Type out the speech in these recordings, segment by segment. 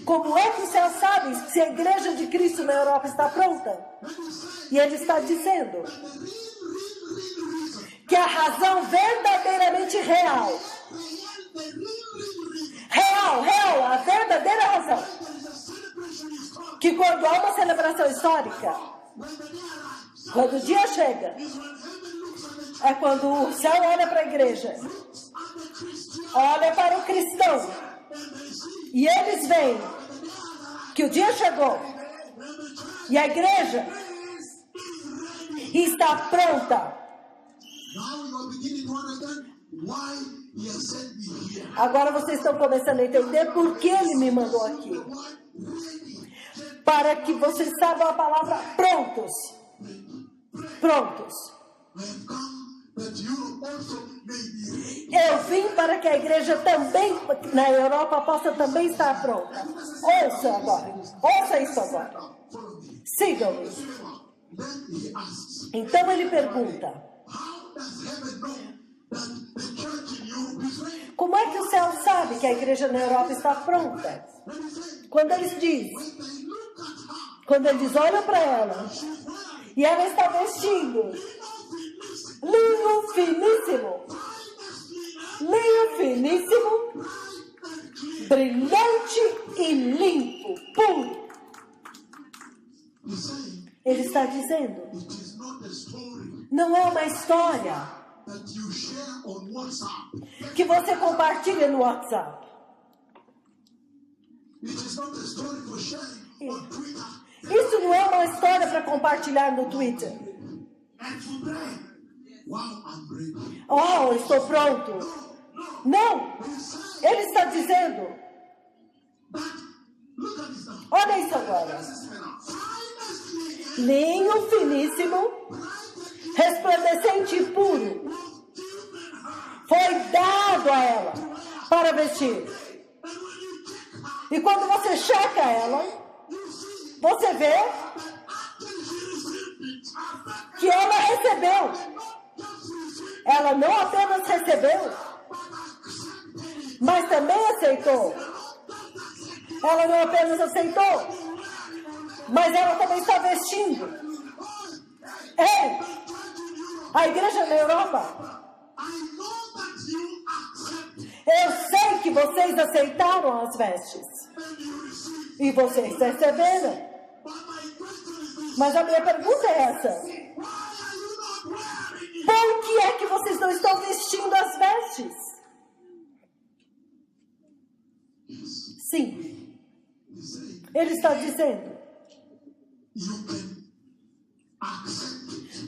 Como é que o céu sabe se a igreja de Cristo na Europa está pronta? E ele está dizendo que a razão verdadeiramente real, a verdadeira razão, que quando há uma celebração histórica, quando o dia chega, é quando o céu olha para a igreja, olha para o cristão, e eles veem que o dia chegou, e a igreja está pronta. Agora vocês estão começando a entender por que ele me mandou aqui. Para que vocês saibam a palavra prontos. Prontos. Eu vim para que a igreja também, na Europa, possa também estar pronta. Ouça agora. Ouça isso agora. Sigam-me. Então ele pergunta: como é que o céu sabe que a igreja na Europa está pronta? Quando eles dizem, olham para ela e ela está vestindo linho finíssimo, brilhante e limpo, puro. Ele está dizendo, não é uma história que você compartilha no WhatsApp. Isso não é uma história para compartilhar no Twitter. Oh, estou pronto. Não. Ele está dizendo, olha isso agora. Linho finíssimo, resplandecente e puro, foi dado a ela para vestir. E quando você checa ela, você vê que ela recebeu. Ela não apenas recebeu, mas também aceitou. Ela não apenas aceitou, mas ela também está vestindo. Ei, a igreja na Europa, eu sei que vocês aceitaram as vestes. E vocês receberam. Mas a minha pergunta é essa: por que é que vocês não estão vestindo as vestes? Sim. Ele está dizendo,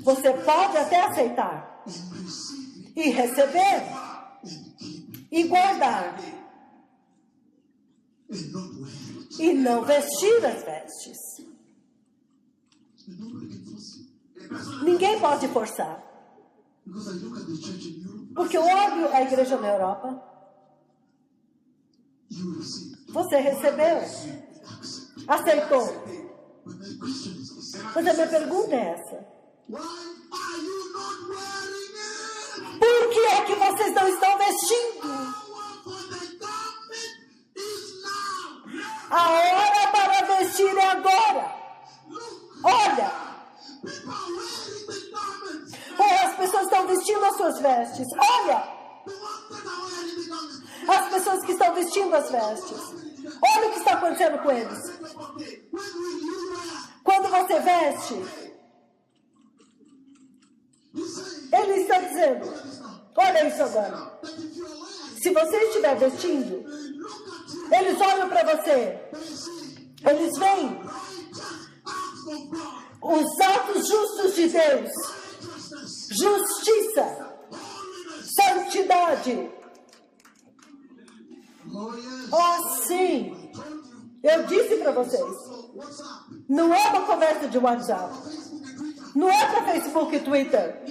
você pode até aceitar e receber e guardar e não vestir as vestes. Ninguém pode forçar. Porque eu olho a igreja na Europa, você recebeu, aceitou. Mas a minha pergunta é essa: por que é que vocês não estão vestindo? A hora para vestir é agora. Olha. As pessoas estão vestindo as suas vestes. Olha. As pessoas que estão vestindo as vestes. Olha o que está acontecendo com eles. Quando você veste, ele está dizendo, olha isso agora. Se você estiver vestindo, eles olham para você. Eles veem os atos justos de Deus. Justiça. Santidade. Oh, sim. Eu disse para vocês. Não é uma conversa de WhatsApp. Não é para Facebook e Twitter.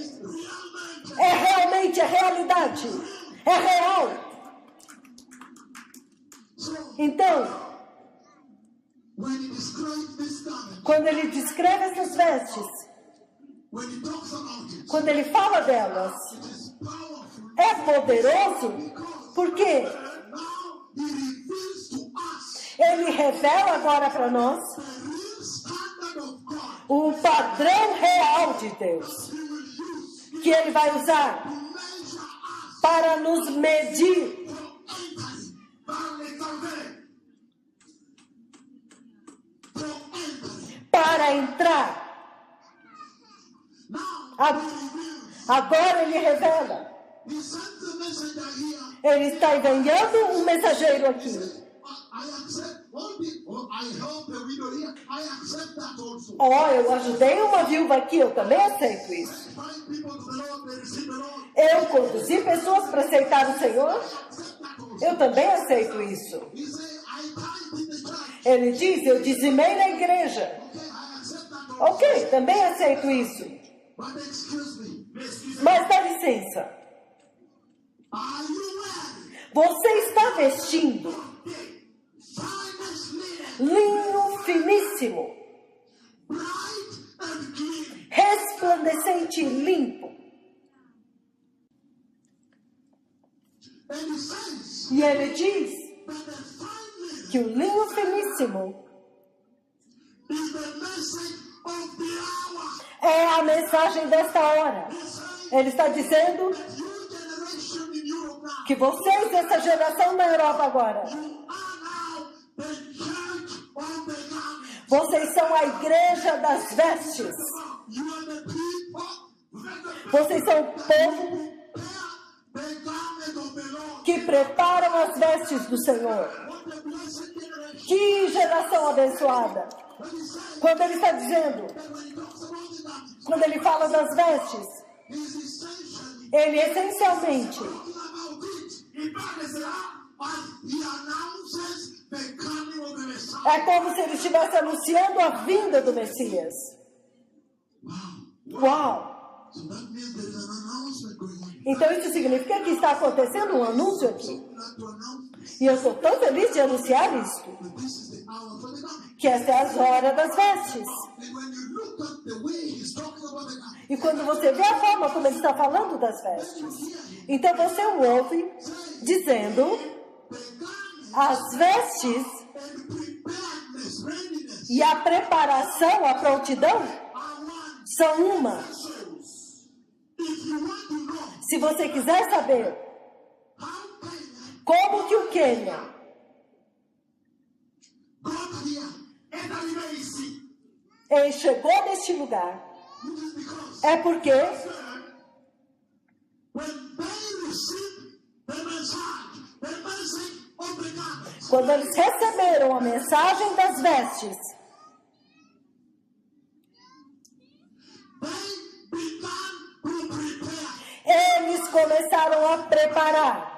É realmente, é realidade. É real. Então, quando ele descreve essas vestes, quando ele fala delas, é poderoso, porque ele revela agora para nós o padrão real de Deus, que ele vai usar para nos medir, para entrar. Agora ele revela. Ele está enviando um mensageiro aqui. Eu ajudei uma viúva aqui, eu também aceito isso. Eu conduzi pessoas para aceitar o Senhor, eu também aceito isso. Ele diz, eu dizimei na igreja. Ok, também aceito isso. Mas dá licença. Você está vestindo linho finíssimo, resplandecente e limpo. E ele diz que o linho finíssimo é a mensagem desta hora. Ele está dizendo que vocês, essa geração na Europa agora, vocês são a igreja das vestes. Vocês são o povo que preparam as vestes do Senhor. Que geração abençoada! Quando ele está dizendo, quando ele fala das vestes, ele essencialmente é como se ele estivesse anunciando a vinda do Messias. Uau! Então isso significa que está acontecendo um anúncio aqui. E eu estou tão feliz de anunciar isto, que essa é a hora das vestes. E quando você vê a forma como ele está falando das vestes, então você o ouve dizendo, as vestes e a preparação, a prontidão, são uma. Se você quiser saber como que o Quênia chegou neste lugar, é porque quando eles receberam a mensagem das vestes, eles começaram a preparar.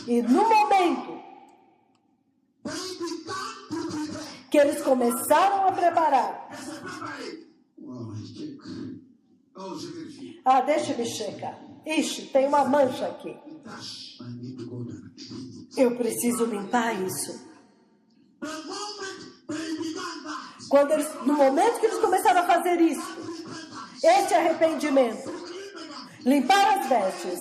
E no momento que eles começaram a preparar, deixa-me checar. Ixi, tem uma mancha aqui. Eu preciso limpar isso. No momento que eles começaram a fazer isso, este arrependimento, limpar as vestes,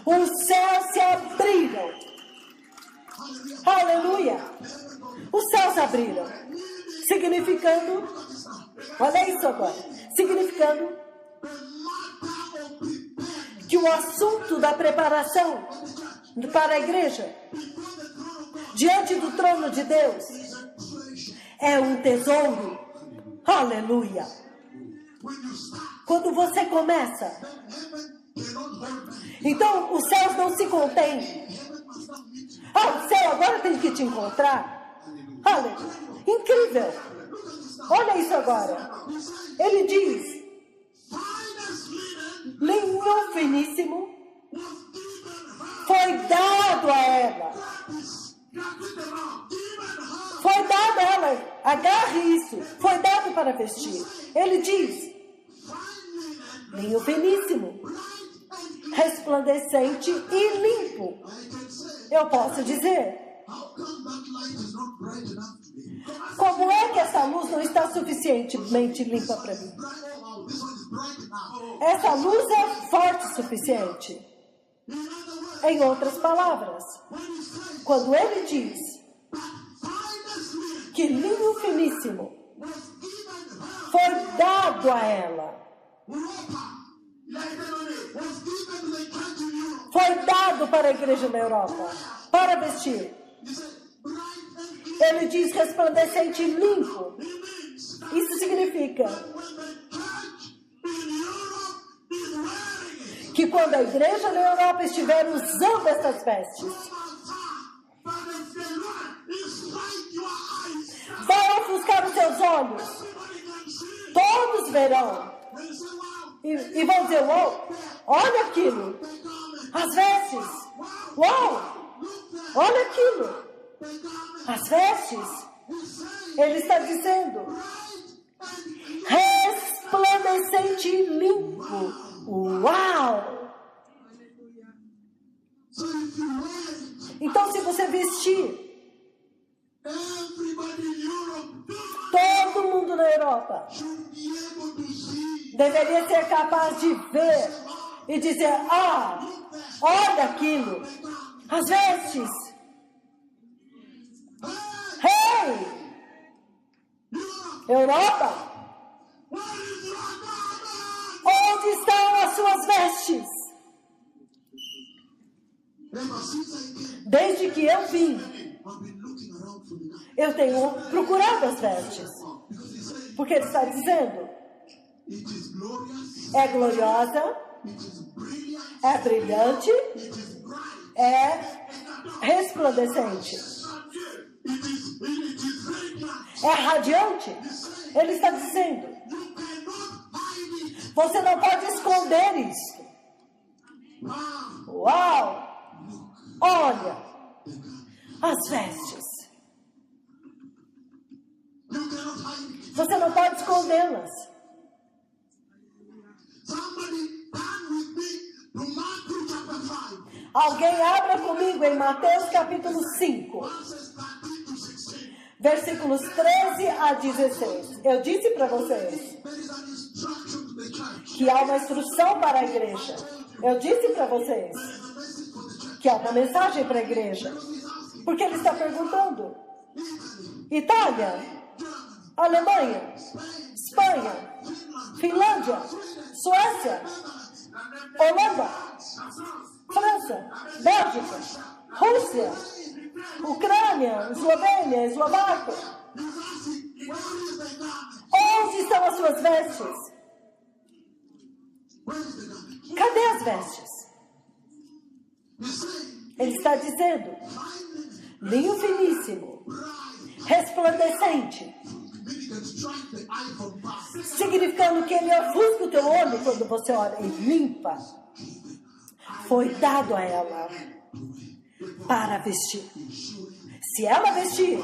os céus se abriram. Aleluia! Os céus abriram. Significando, olha isso agora, significando que o assunto da preparação para a igreja, diante do trono de Deus, é um tesouro. Aleluia! Quando você começa, então os céus não se contêm. O céu agora tem que te encontrar. Aleluia! Incrível! Olha isso agora. Ele diz, linho finíssimo foi dado a ela. Foi dado a ela. Agarre isso. Foi dado para vestir. Ele diz, linho finíssimo, resplandecente e limpo. Eu posso dizer, como é que essa luz não está suficientemente limpa para mim? Essa luz é forte o suficiente. Em outras palavras, quando ele diz que linho finíssimo foi dado a ela, foi dado para a igreja na Europa, para vestir. Ele diz resplandecente e limpo. Isso significa que quando a igreja na Europa estiver usando essas vestes, vai ofuscar os seus olhos. Todos verão. E vão dizer, uau, olha aquilo. As vestes. Uau, olha aquilo. As vestes. Ele está dizendo, resplandecente e limpo. Uau! Então, se você vestir, todo mundo na Europa deveria ser capaz de ver e dizer, olha aquilo, as vestes. Hey! Europa! Onde estão as suas vestes? Desde que eu vim, eu tenho procurado as vestes. Porque ele está dizendo, é gloriosa, é brilhante, é resplandecente, é radiante. Ele está dizendo, você não pode esconder isso. Uau! Olha as vestes. Você não pode escondê-las. Alguém abra comigo em Mateus capítulo 5, versículos 13 a 16. Eu disse para vocês que há uma instrução para a igreja. Eu disse para vocês que há uma mensagem para a igreja. Porque ele está perguntando. Itália, Alemanha, Espanha, Finlândia, Suécia, Holanda, França, Bélgica, Rússia, Ucrânia, Eslovênia, Eslováquia. Onde estão as suas vestes? Cadê as vestes? Ele está dizendo, linho finíssimo, resplandecente, significando que ele ofusca o teu olho quando você olha e limpa. Foi dado a ela para vestir. Se ela vestir,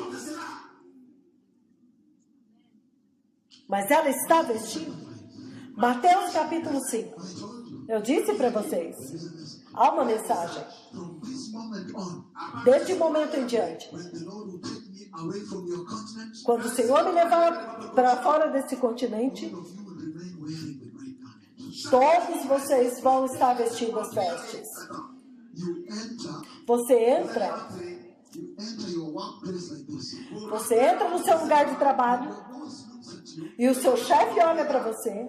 mas ela está vestindo. Mateus capítulo 5. Eu disse para vocês, há uma mensagem. Desde o momento em diante, quando o Senhor me levar para fora desse continente, todos vocês vão estar vestindo as vestes. Você entra no seu lugar de trabalho e o seu chefe olha para você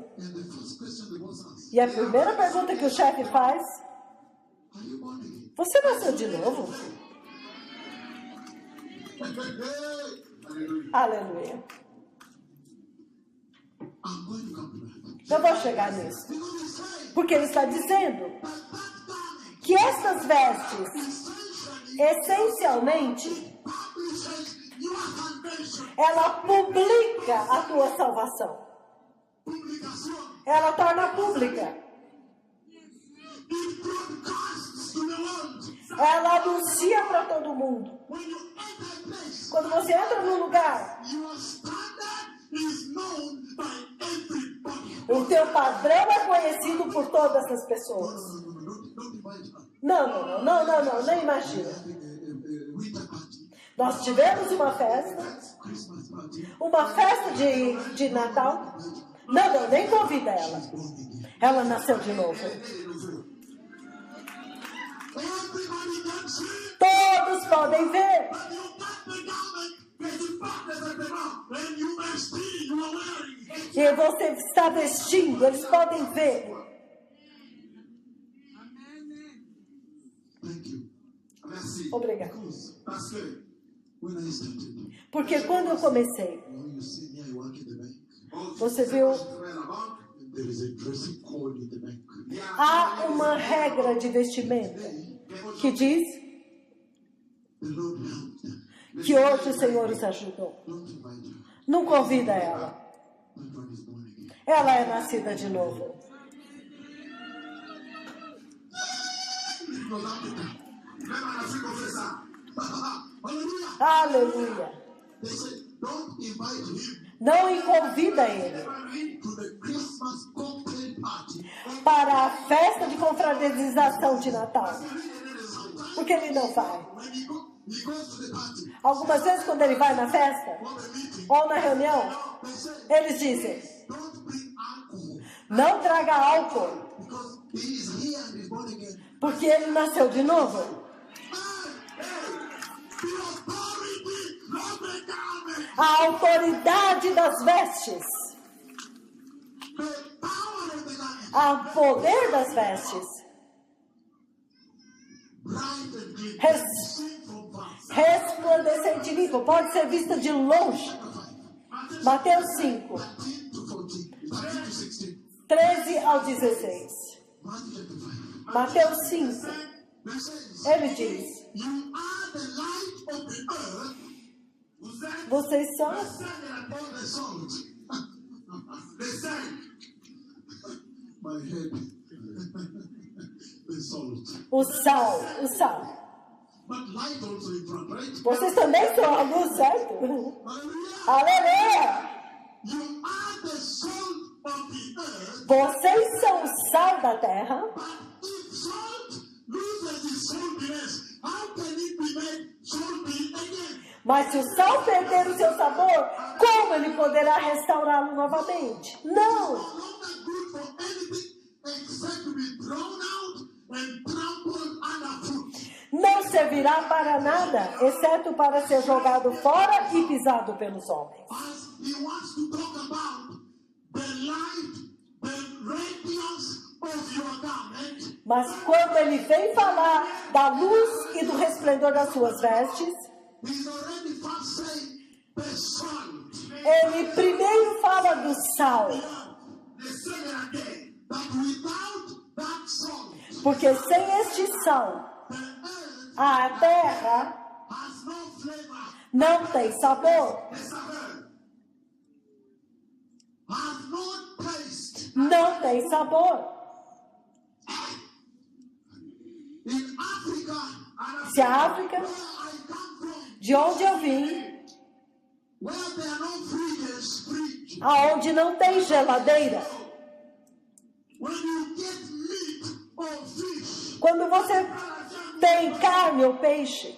e a primeira pergunta que o chefe faz, você nasceu de novo? Aleluia. Eu vou chegar nisso. Porque ele está dizendo que essas vestes, essencialmente, ela publica a tua salvação. Ela torna pública. Ela anuncia para todo mundo. Quando você entra num lugar, o teu padrão é conhecido por todas as pessoas. Não, nem imagina. Nós tivemos uma festa de Natal, Não, nem convida ela. Ela nasceu de novo. Todos podem ver. E você está vestindo, eles podem ver. Obrigado. Porque quando eu comecei, você viu, há uma regra de vestimenta que diz que hoje o Senhor os ajudou. Não convida ela. Ela é nascida de novo. Aleluia. Não convida ele para a festa de confraternização de Natal. Porque ele não vai. Algumas vezes quando ele vai na festa ou na reunião, eles dizem: não traga álcool, porque ele nasceu de novo. A autoridade das vestes, o poder das vestes, resplandecente e limpa, pode ser vista de longe. Mateus 5, 13 ao 16. Mateus 5, ele diz: vocês são o sal, o sal. Vocês também são a luz, certo? Aleluia! Vocês são o sal da terra. Mas se o sal perder o seu sabor, como ele poderá restaurá-lo novamente? Não! Não servirá para nada, exceto para ser jogado fora e pisado pelos homens. Mas quando ele vem falar da luz e do resplendor das suas vestes, ele primeiro fala do sal. Porque sem este sal, a terra não tem sabor. Não tem sabor. Se a África, de onde eu vim, aonde não tem geladeira, quando você tem carne ou peixe,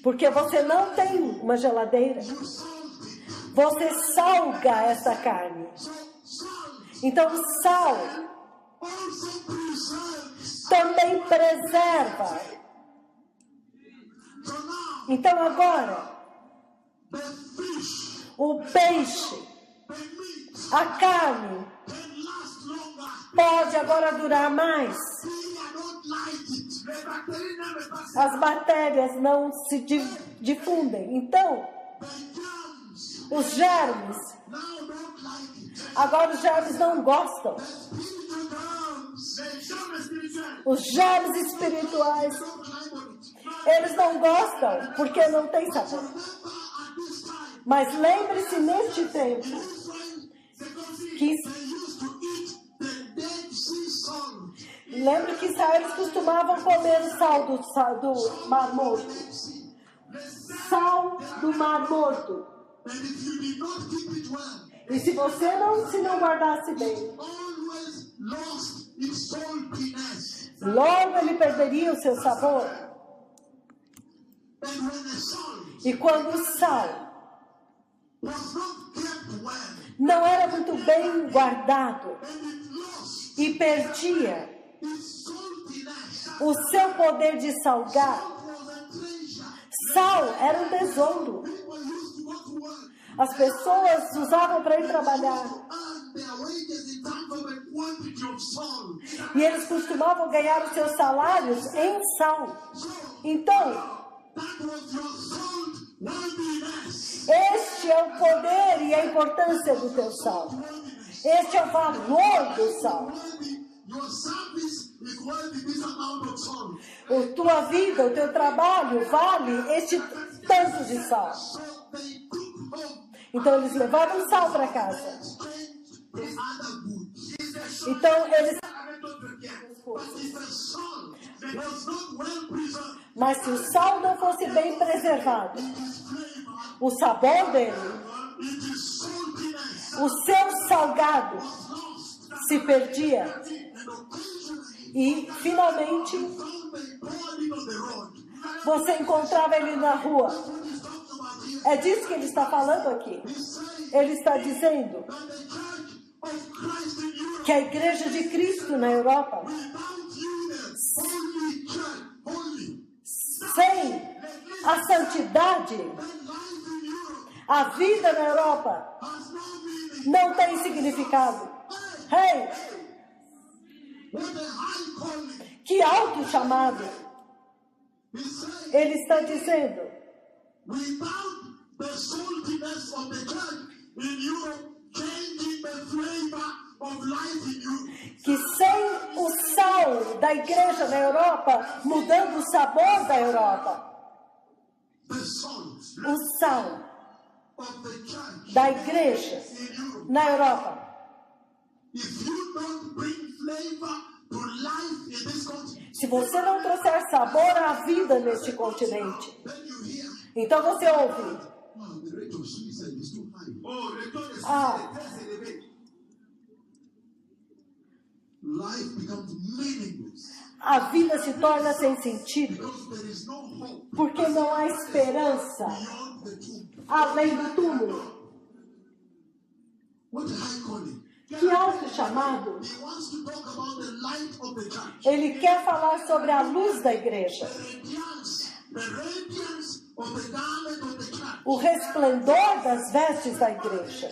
porque você não tem uma geladeira, você salga essa carne. Então o sal também preserva. Então agora, o peixe, a carne, pode agora durar mais. As bactérias não se difundem. Então, os germes, agora os germes não gostam. Os germes espirituais, eles não gostam porque não tem sabor. Mas lembre-se neste tempo que que eles costumavam comer o sal do Mar Morto. Sal do Mar Morto. E se você não guardasse bem, logo ele perderia o seu sabor. E quando o sal não era muito bem guardado e perdia o seu poder de salgar. Sal era um tesouro. As pessoas usavam para ir trabalhar. E eles costumavam ganhar os seus salários em sal. Então, este é o poder e a importância do teu sal. Este é o valor do sal. A tua vida, o teu trabalho vale este tanto de sal. Então eles levavam sal para casa. Então eles... Mas se o sal não fosse bem preservado, o sabor dele, o seu salgado se perdia. E finalmente você encontrava ele na rua. É disso que ele está falando aqui. Ele está dizendo que a igreja de Cristo na Europa, sem a santidade, a vida na Europa não tem significado. Hey! Que alto chamado! Ele está dizendo que sem o sal da igreja na Europa, mudando o sabor da Europa, o sal da igreja na Europa, se você não trouxer sabor à vida neste continente, então você ouve: a vida se torna sem sentido, porque não há esperança além do túmulo. Que alto chamado! Ele quer falar sobre a luz da igreja, o resplendor das vestes da igreja.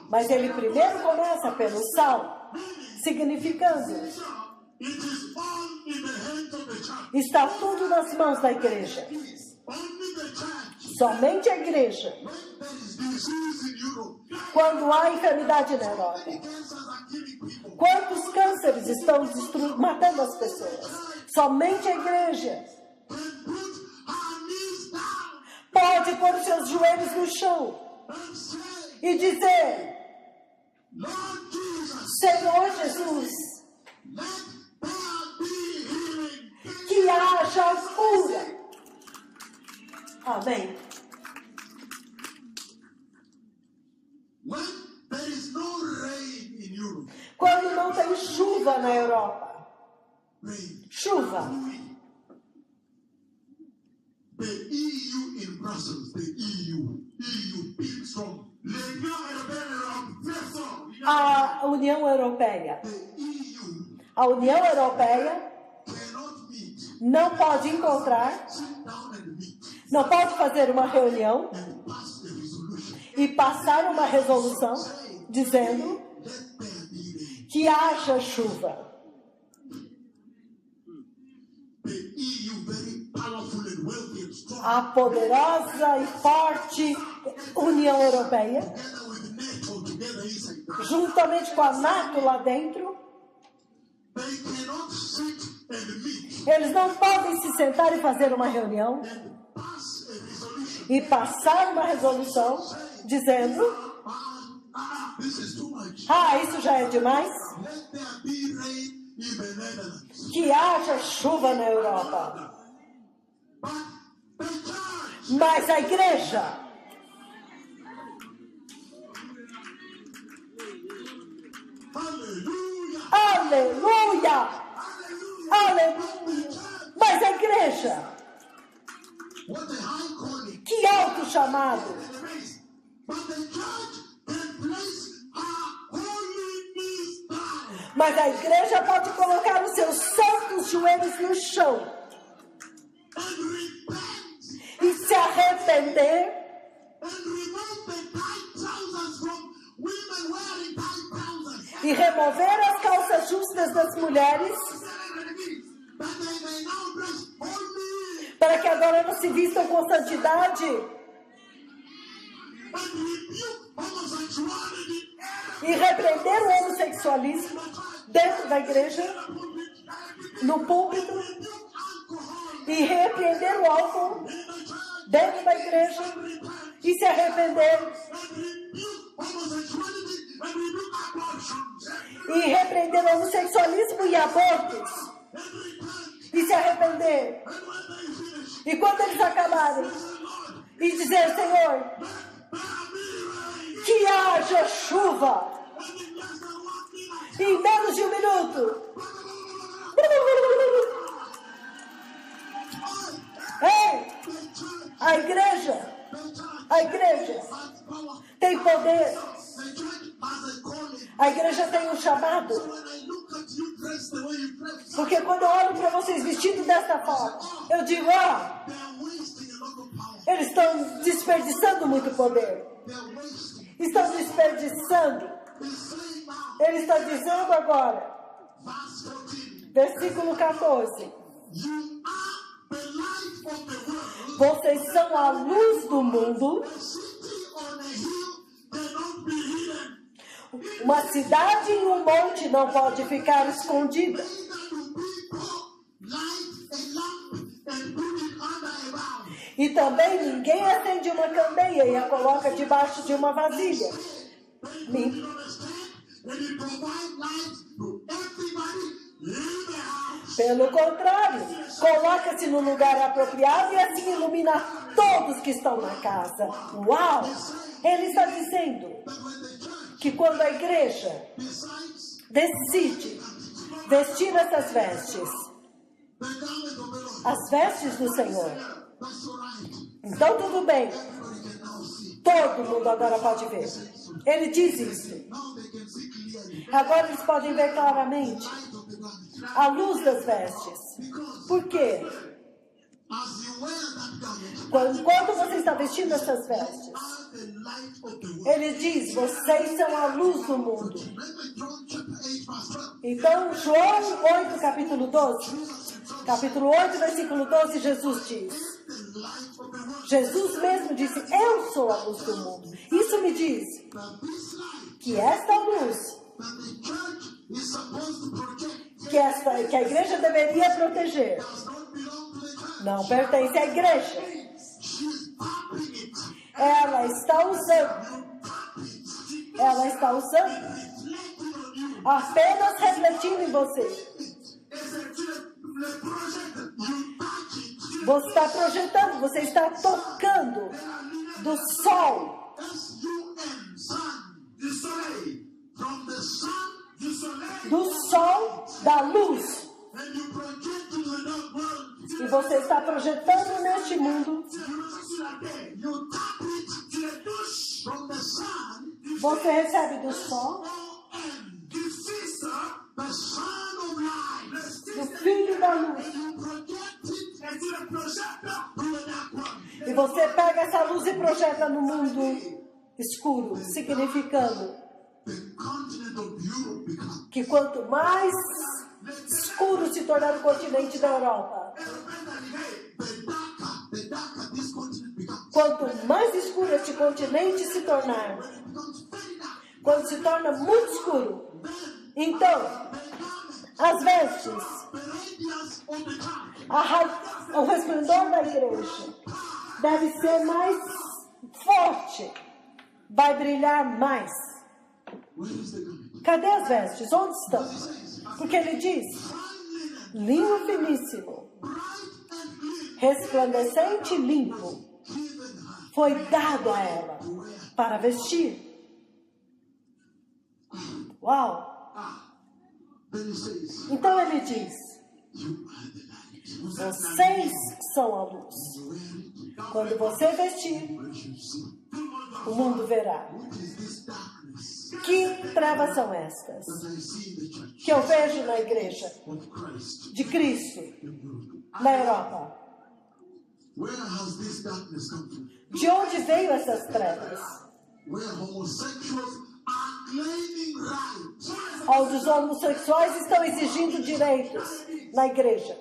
Mas ele primeiro começa pelo sal, significando: está tudo nas mãos da igreja. Somente a igreja. Quando há enfermidade na Europa, quantos cânceres estão matando as pessoas? Somente a igreja pode pôr os seus joelhos no chão e dizer: Senhor Jesus, que haja cura. Amém. Quando não tem chuva na Europa, chuva. A União Europeia. A União Europeia não pode encontrar, não pode fazer uma reunião e passar uma resolução dizendo que haja chuva. A poderosa e forte União Europeia, juntamente com a NATO lá dentro, eles não podem se sentar e fazer uma reunião e passar uma resolução dizendo: isso já é demais. Que haja chuva na Europa. Mas a igreja, aleluia, aleluia, mas a igreja, que alto chamado, Mas a igreja pode colocar os seus santos joelhos no chão e se arrepender e remover as calças justas das mulheres para que agora não se vistam com santidade e repreender o homossexualismo dentro da igreja, no púlpito, e repreender o álcool dentro da igreja e se arrepender e repreender o homossexualismo e abortos e se arrepender. E quando eles acabarem e dizer: Senhor, que haja chuva em menos de um minuto. Ei, a igreja tem poder. A igreja tem um chamado. Porque quando eu olho para vocês vestidos desta forma, eu digo: eles estão desperdiçando muito poder. Estão desperdiçando. Ele está dizendo agora, versículo 14: vocês são a luz do mundo. Uma cidade em um monte não pode ficar escondida. E também ninguém acende uma candeia e a coloca debaixo de uma vasilha. Pelo contrário, coloca-se no lugar apropriado e assim ilumina todos que estão na casa. Uau! Ele está dizendo que quando a igreja decide vestir essas vestes, as vestes do Senhor, então tudo bem. Todo mundo agora pode ver. Ele diz isso. Agora eles podem ver claramente a luz das vestes. Por quê? Quando você está vestindo essas vestes, ele diz: vocês são a luz do mundo. Então, João 8, capítulo 12. Capítulo 8, versículo 12, Jesus diz. Jesus mesmo disse: eu sou a luz do mundo. Isso me diz que esta luz que a igreja deveria proteger não pertence à igreja. Ela está usando apenas refletindo em você. Você está projetando, você está tocando do sol. Do sol, da luz. E você está projetando neste mundo. Você recebe do sol, do Filho da luz. E você pega essa luz e projeta no mundo escuro, significando que quanto mais escuro se tornar o continente da Europa, quanto mais escuro este continente se tornar, quando se torna muito escuro, então as vestes, o resplendor da igreja deve ser mais forte, vai brilhar mais. Cadê as vestes? Onde estão? Porque ele diz: linho finíssimo, resplandecente e limpo, foi dado a ela para vestir. Uau! Então ele diz: vocês são a luz. Quando você vestir, o mundo verá. Que trevas são estas que eu vejo na igreja de Cristo na Europa? De onde veio essas trevas? Onde os homossexuais estão exigindo direitos na igreja.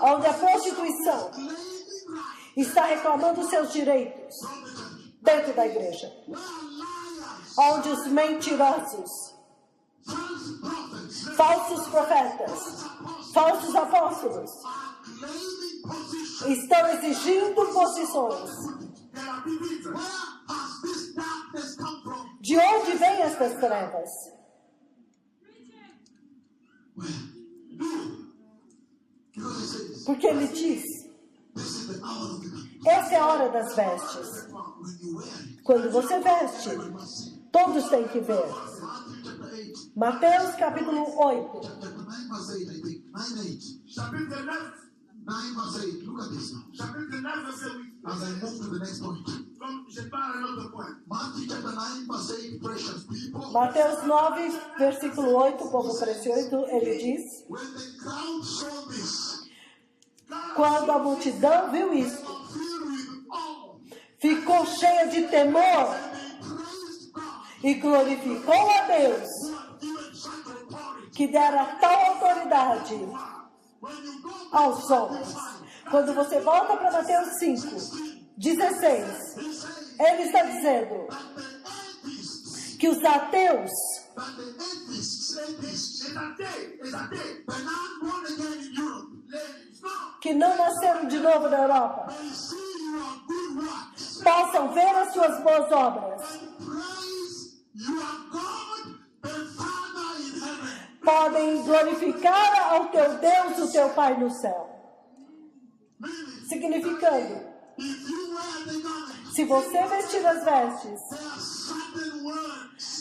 Onde a prostituição está reclamando seus direitos dentro da igreja. Onde os mentirosos, falsos profetas, falsos apóstolos estão exigindo posições. De onde vêm estas trevas? Porque ele diz, essa é a hora das vestes. Quando você veste, todos têm que ver. Mateus capítulo 8. Chapitre 9, look at this now. Chapitre 9, verset 8. As I move to the next point. Comme je parle à un autre point. Matthew chapter 9, verse 8, precious people. Mateus 9, versículo 8, povo precioso, ele diz: When the crowd saw this, quando a multidão viu isso, ficou cheia de temor e glorificou a Deus, que dera tal autoridade aos homens. Quando você volta para Mateus 5, 16, ele está dizendo que os ateus que não nasceram de novo na Europa possam ver as suas boas obras, podem glorificar ao teu Deus, o teu Pai no céu. Significando, se você vestir as vestes,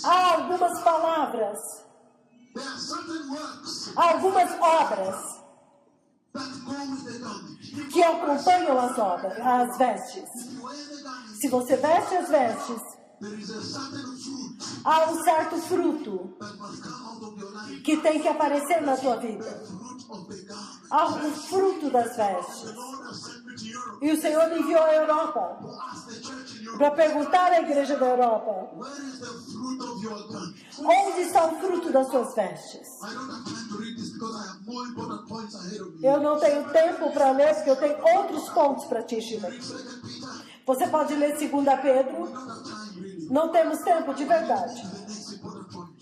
há algumas palavras, há algumas obras que acompanham as vestes. Se você veste as vestes, há um certo fruto que tem que aparecer na tua vida. Há um fruto das vestes. E o Senhor enviou a Europa para perguntar à igreja da Europa: onde está o fruto das suas vestes? Eu não tenho tempo para ler, porque eu tenho outros pontos para te ensinar. Você pode ler 2 Pedro. Não temos tempo, de verdade.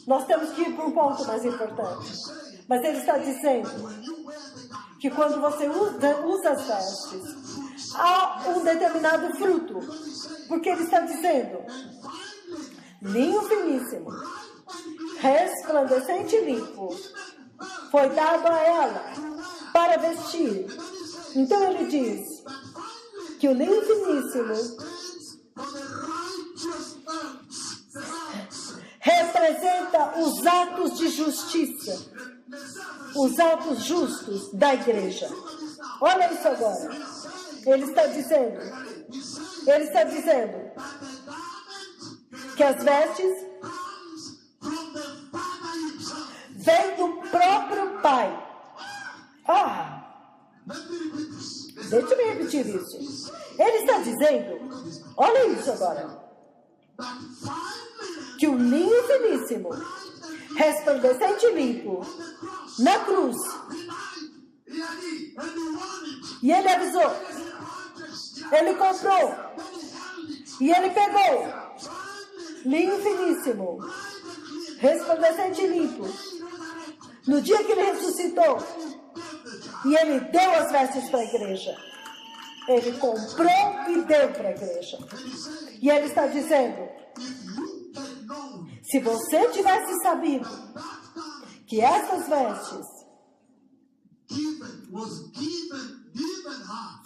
Nós temos que ir para um ponto mais importante. Mas ele está dizendo que quando você usa as vestes, há um determinado fruto. Porque ele está dizendo: linho finíssimo, resplandecente e limpo, foi dado a ela para vestir. Então ele diz que o linho finíssimo representa os atos de justiça, os atos justos da igreja. Olha isso agora. Ele está dizendo que as vestes vêm do próprio Pai. Deixa eu repetir isso. Ele está dizendo, olha isso agora, que o linho finíssimo, resplandecente e limpo, na cruz, e ele avisou, ele comprou, e ele pegou, linho finíssimo, resplandecente e limpo, no dia que ele ressuscitou, e ele deu as vestes para a igreja. Ele comprou e deu para a igreja. E ele está dizendo, se você tivesse sabido que essas vestes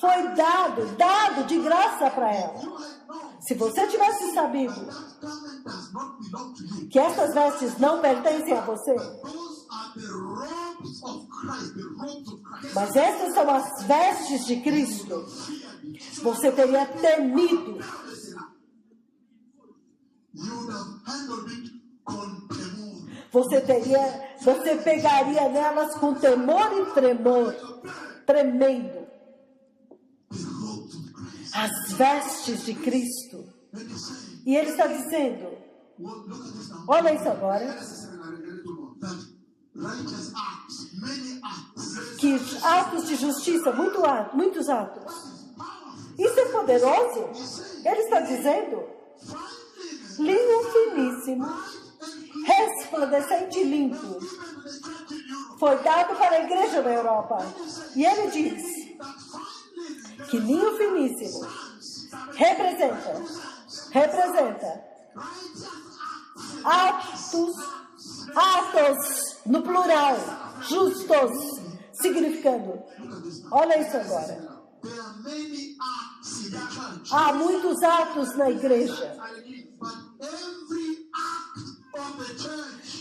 foi dado de graça para ela. Se você tivesse sabido que essas vestes não pertencem a você, mas essas são as vestes de Cristo, você teria temido você pegaria nelas com temor e tremor, tremendo. As vestes de Cristo. E ele está dizendo, olha isso agora, que atos de justiça, muitos atos. Isso é poderoso. Ele está dizendo, linho finíssimo, resplandecente e limpo, foi dado para a igreja da Europa. E ele diz que linho finíssimo representa atos no plural, justos, significando, olha isso agora, há muitos atos na igreja,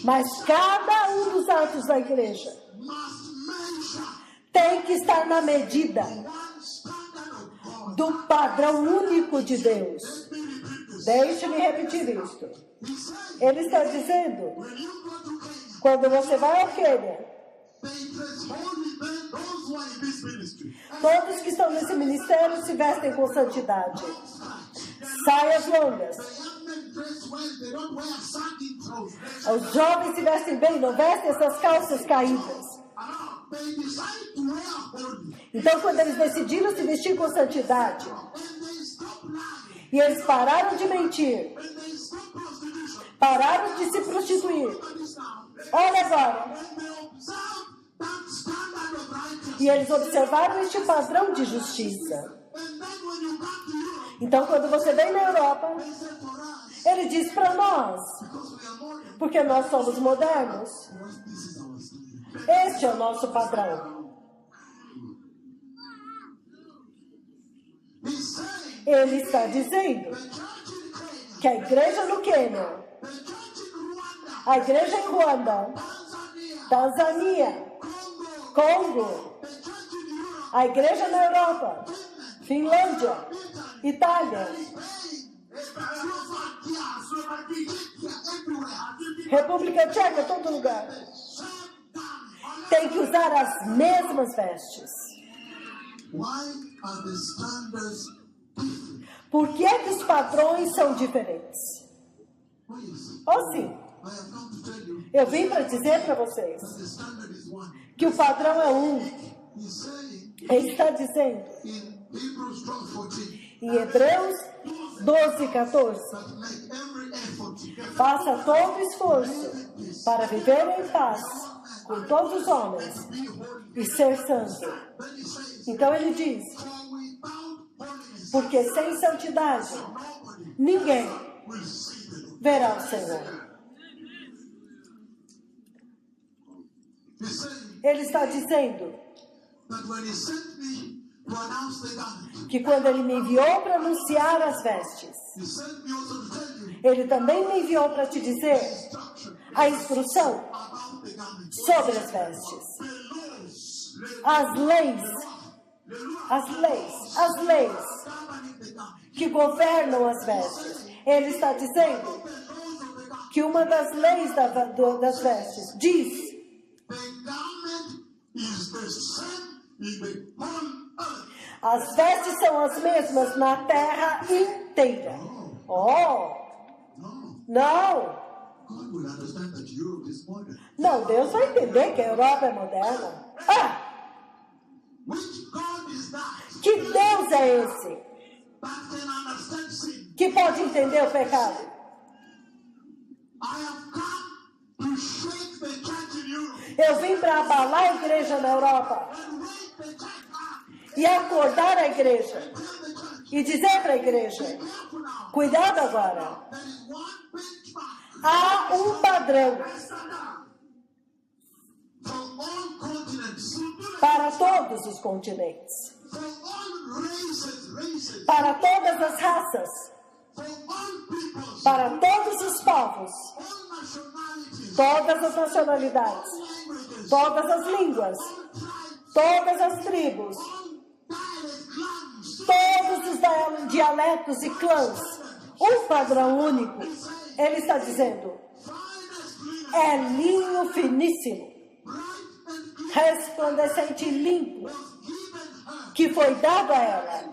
mas cada um dos atos da igreja tem que estar na medida do padrão único de Deus. Deixe-me repetir isto. Ele está dizendo, quando você vai ao Quênia, todos que estão nesse ministério se vestem com santidade. Saias longas. Os jovens se vestem bem, não vestem essas calças caídas. Então, quando eles decidiram se vestir com santidade, e eles pararam de mentir, pararam de se prostituir, olha agora, e eles observaram este padrão de justiça. Então, quando você vem na Europa, ele diz para nós, porque nós somos modernos, este é o nosso padrão. Ele está dizendo que a igreja no Quênia, a igreja em Ruanda, Tanzânia, Congo, a igreja na Europa, Finlândia, Itália, República Tcheca, todo lugar, tem que usar as mesmas vestes. Por que é que os padrões são diferentes? Ou sim, eu vim para dizer para vocês que o padrão é um. Ele está dizendo em Hebreus 12:14, faça todo esforço para viver em paz com todos os homens e ser santo. Então ele diz, porque sem santidade ninguém verá o Senhor. Ele está dizendo que quando ele me enviou para anunciar as vestes, ele também me enviou para te dizer a instrução sobre as vestes, as leis que governam as vestes. Ele está dizendo que uma das leis das vestes diz: as vestes são as mesmas na terra inteira. Oh, não. Não, Deus vai entender que a Europa é moderna. Ah! Que Deus é esse que pode entender o pecado? Eu vim para abalar a igreja na Europa e acordar a igreja e dizer para a igreja: cuidado agora, há um padrão para todos os continentes, para todas as raças, para todos os povos, todas as nacionalidades, todas as línguas, todas as tribos, todos os dialetos e clãs, um padrão único. Ele está dizendo é linho finíssimo, resplandecente e limpo, que foi dado a ela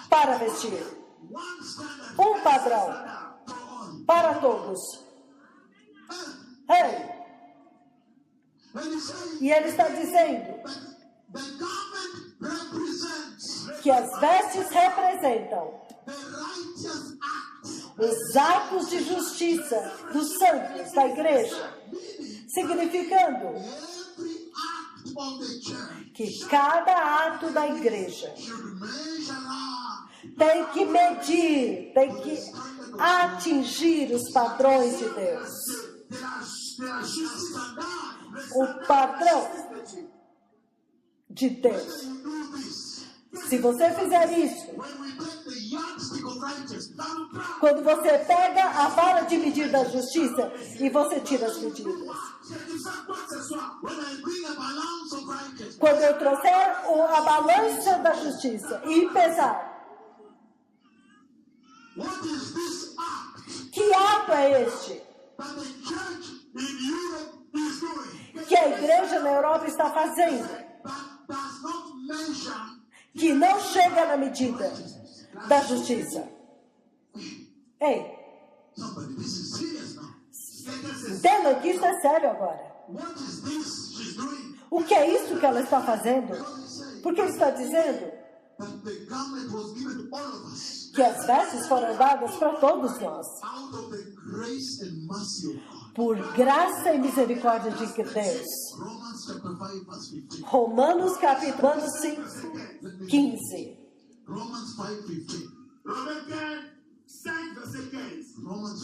para vestir. Um padrão para todos. Ei! E ele está dizendo que as vestes representam os atos de justiça dos santos da igreja, significando que cada ato da igreja tem que medir, tem que atingir os padrões de Deus. O padrão de Deus. Se você fizer isso, quando você pega a vara de medir da justiça e você tira as medidas. Quando eu trouxer a balança da justiça e pesar, que ato é este que a igreja na Europa está fazendo, que não chega na medida da justiça? Ei, entendam que isso é sério agora. O que é isso que ela está fazendo? Porque ele está dizendo que as vestes foram dadas para todos nós, por graça e misericórdia de Deus. Romanos capítulo 5, 15. Romans 5:15. Romans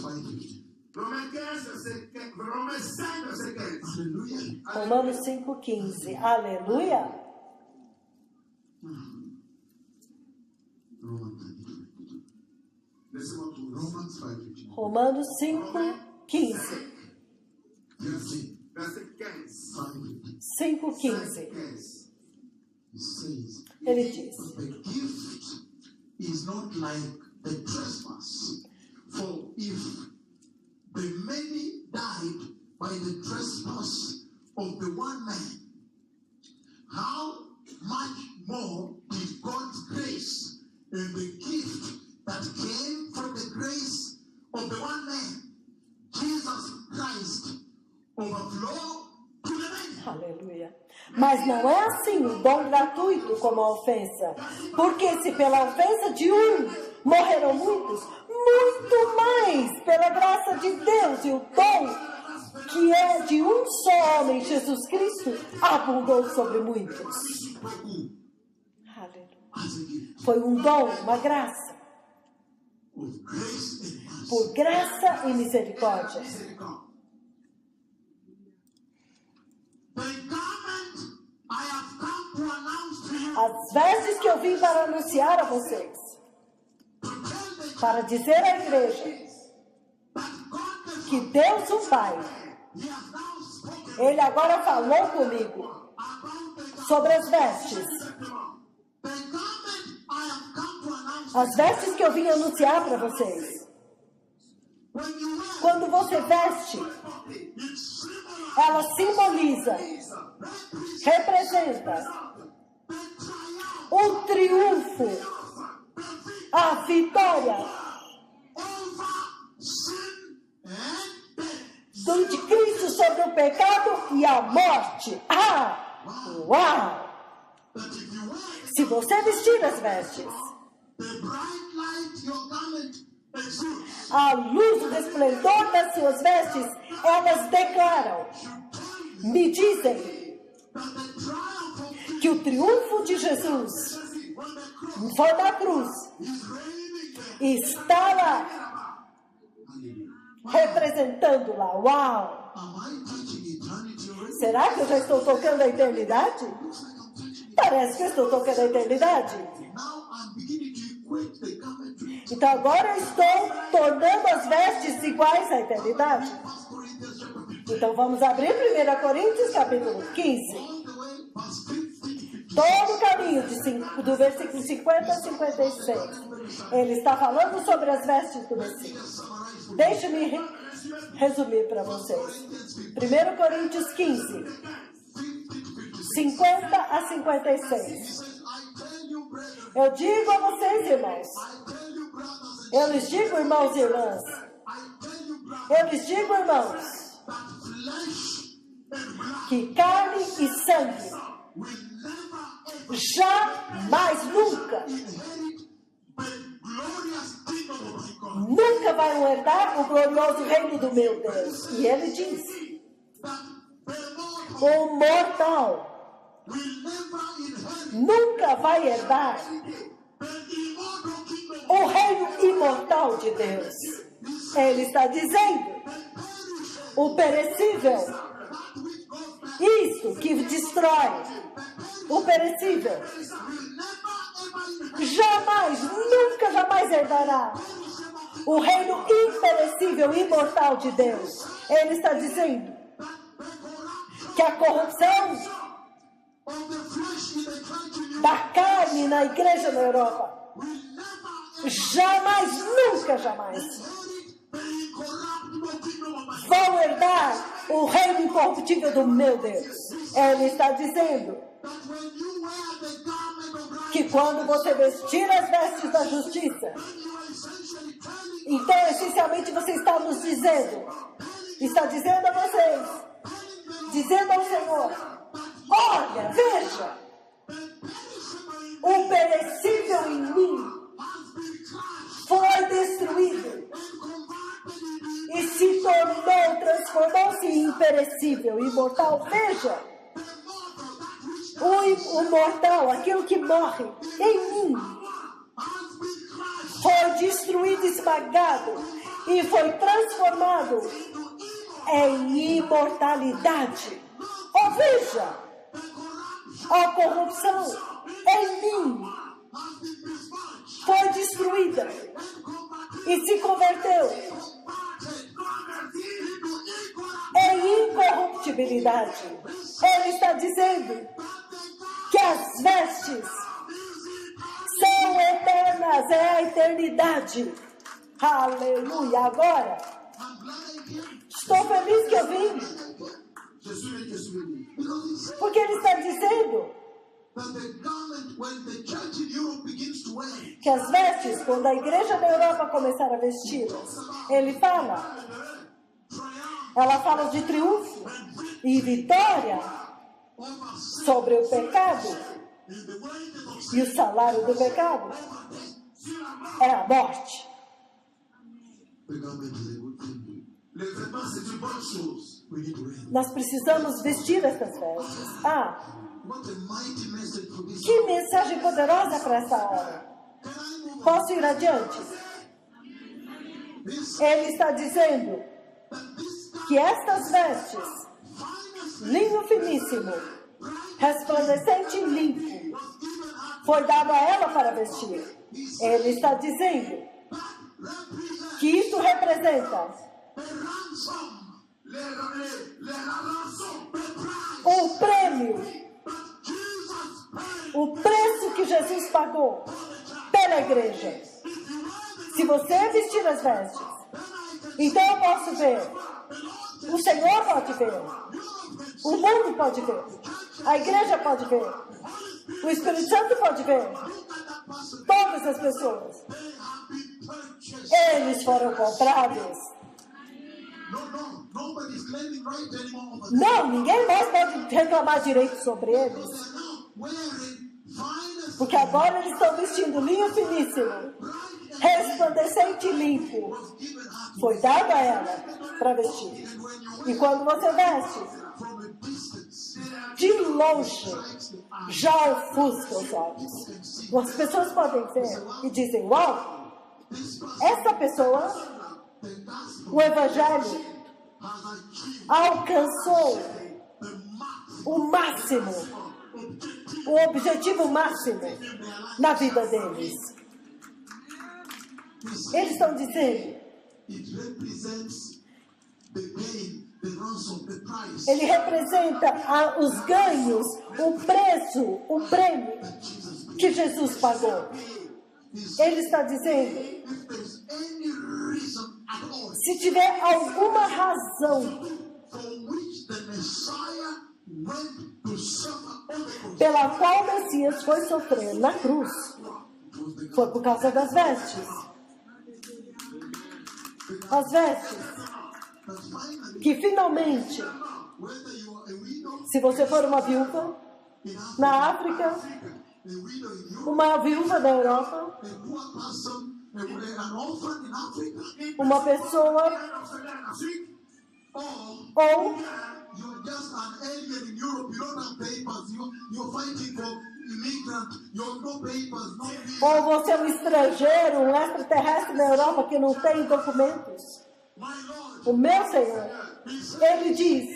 5:15. Romanos 5:15. Aleluia. Romanos 5:15. 5:15. Ele diz: The gift is not like the trespass, for if the many died by the trespass of the one man, how much more did God's grace and the gift that came from the grace of the one man, Jesus Christ, overflow to the many? Aleluia. Mas não é assim o dom gratuito como a ofensa. Porque se pela ofensa de um morreram muitos, muito mais pela graça de Deus e o dom que é de um só homem, Jesus Cristo, abundou sobre muitos. Aleluia. Foi um dom, uma graça. Por graça e misericórdia. As vestes que eu vim para anunciar a vocês, para dizer à igreja que Deus, o Pai, Ele agora falou comigo sobre as vestes. As vestes que eu vim anunciar para vocês. Quando você veste, ela simboliza, representa o triunfo, a vitória de Cristo sobre o pecado e a morte. Ah! Uau! Se você vestir as vestes, a luz, o resplendor das suas vestes, elas declaram, me dizem, que o triunfo de Jesus foi na cruz, está lá, representando lá. Uau! Será que eu já estou tocando a eternidade? Parece que eu estou tocando a eternidade. Então agora eu estou tornando as vestes iguais à eternidade. Então vamos abrir 1 Coríntios capítulo 15. Todo o caminho do versículo 50 a 56. Ele está falando sobre as vestes do Messias. Deixe-me resumir para vocês. 1 Coríntios 15, 50 a 56. Eu digo a vocês, irmãos. Eu lhes digo, irmãos e irmãs. Eu lhes digo, irmãos, que carne e sangue jamais, nunca vai herdar o glorioso reino do meu Deus. E ele diz: o mortal nunca vai herdar o reino imortal de Deus. Ele está dizendo: o perecível, isto que destrói, o perecível, nunca jamais herdará o reino imperecível, imortal de Deus. Ele está dizendo que a corrupção da carne na igreja na Europa jamais vão herdar o reino incorruptível do meu Deus. Ele está dizendo que quando você vestir as vestes da justiça, então essencialmente você está nos dizendo, está dizendo a vocês, dizendo ao Senhor: olha, veja, o perecível em mim foi destruído e se transformou-se em imperecível, imortal. Veja, o mortal, aquilo que morre em mim, foi destruído, esmagado e foi transformado em imortalidade. Oh, veja, a corrupção em mim foi destruída e se converteu em incorruptibilidade. Ele está dizendo que as vestes são eternas, é a eternidade. Aleluia! Agora, estou feliz que eu vim, porque ele está dizendo que as vestes, quando a igreja da Europa começar a vesti-las, ela fala de triunfo e vitória sobre o pecado, e o salário do pecado é a morte. Nós precisamos vestir essas vestes. Que mensagem poderosa para essa hora. Posso ir adiante? Ele está dizendo que estas vestes, linho finíssimo, resplandecente e limpo, foi dado a ela para vestir. Ele está dizendo que isso representa o prêmio, o preço que Jesus pagou pela igreja. Se você vestir as vestes, então eu posso ver, o Senhor pode ver, o mundo pode ver, a igreja pode ver, o Espírito Santo pode ver, todas as pessoas. Eles foram comprados. Não, ninguém mais pode reclamar direito sobre eles, porque agora eles estão vestindo linho finíssimo, resplandecente e limpo. Foi dado a ela para vestir. E quando você veste, de longe, já ofusca os olhos. As pessoas podem ver e dizem: uau, essa pessoa, o Evangelho, alcançou o máximo, o objetivo máximo na vida deles. Eles estão dizendo, ele representa os ganhos, o preço, o prêmio que Jesus pagou. Ele está dizendo, if there's any reason at all se tiver alguma razão for which the Messiah went to suffer on the cross, pela qual o Messias foi sofrer na cruz, foi por causa das vestes. As vestes, that finally, que finalmente, whether you are a widow se você for uma viúva in Africa, na África, a widow in Europe, uma viúva da Europa, a poor person, an orphan in Africa, uma pessoa, ou you're just an alien in Europe, you don't have papers, you're fighting for immigrant, you have no papers, no visa. ou você é um estrangeiro, um extraterrestre na Europa que não tem documentos. My Lord, O meu Senhor, ele diz,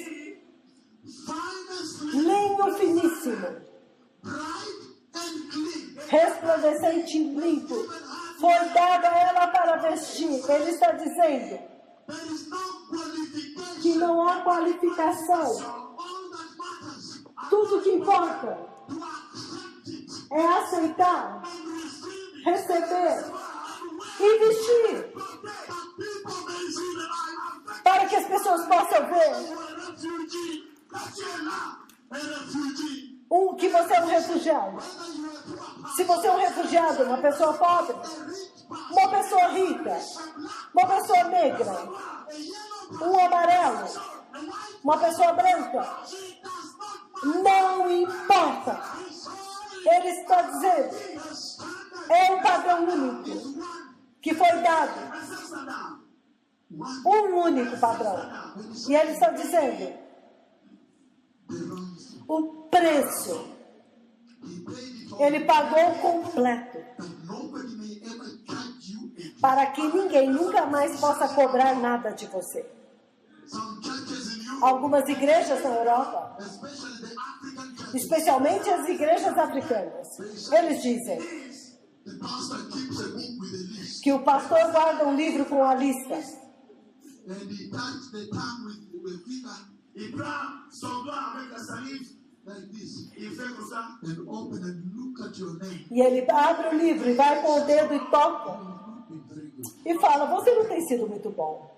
finest, linho finíssimo, bright and clean, resplandecente e limpo, foi dado a ela para vestir. Ele está dizendo there is no qualification. que não há qualificação. All that matters Tudo que importa to accept it é aceitar, and receive it. receber e vestir, That people may see that I am para que as pessoas possam ver a refugee. That's your love, a refugee. que você é um refugiado. Whether you are poor, Se você é um refugiado, uma pessoa pobre, uma pessoa rica, uma pessoa negra, um amarelo, uma pessoa branca, não importa. Ele está dizendo, é um padrão único que foi dado, um único padrão. E ele está dizendo, o preço, he paid it all ele pagou completo, that nobody may ever charge you again. para que ninguém nunca mais possa cobrar nada de você. Some churches in Europe, Algumas igrejas na Europa, especially the African churches, especialmente as igrejas africanas, eles dizem the pastor keeps a book with a list que o pastor guarda um livro com a lista and he touches the tongue with a finger Il prend son doigt avec la salive, like this il fait comme ça. and open and look at your name. e ele abre o livro e vai com o dedo e toca Not been very good. e fala, você não tem sido muito bom.